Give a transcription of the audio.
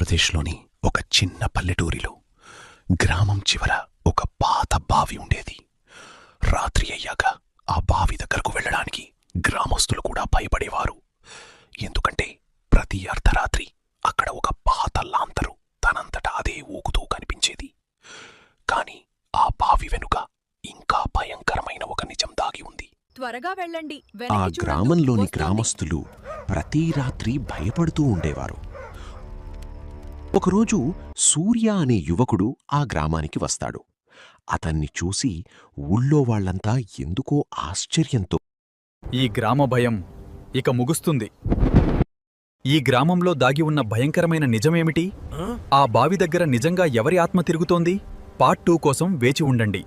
ఆంధ్రప్రదేశ్లోని ఒక చిన్న పల్లెటూరిలో గ్రామం చివర ఒక పాత బావి ఉండేది. రాత్రి అయ్యాక ఆ బావి దగ్గరకు వెళ్ళడానికి గ్రామస్తులు కూడా భయపడేవారు. ఎందుకంటే ప్రతి అర్ధరాత్రి అక్కడ ఒక పాత లాంతరు తనంతట అదే ఊగుతూ కనిపించేది. కాని ఆ బావి వెనుక ఇంకా భయంకరమైన ఒక నిజం దాగి ఉంది. త్వరగా వెళ్ళండి. ఆ గ్రామంలోని గ్రామస్తులు ప్రతి రాత్రి భయపడుతూ ఉండేవారు. ఒకరోజు సూర్య అనే యువకుడు ఆ గ్రామానికి వస్తాడు. అతన్ని చూసి ఊళ్ళో వాళ్లంతా ఎందుకో ఆశ్చర్యంతో, ఈ గ్రామ భయం ఇక ముగుస్తుంది. ఈ గ్రామంలో దాగి ఉన్న భయంకరమైన నిజమేమిటి? ఆ బావి దగ్గర నిజంగా ఎవరి ఆత్మ తిరుగుతోంది? పార్ట్ 2 కోసం వేచి ఉండండి.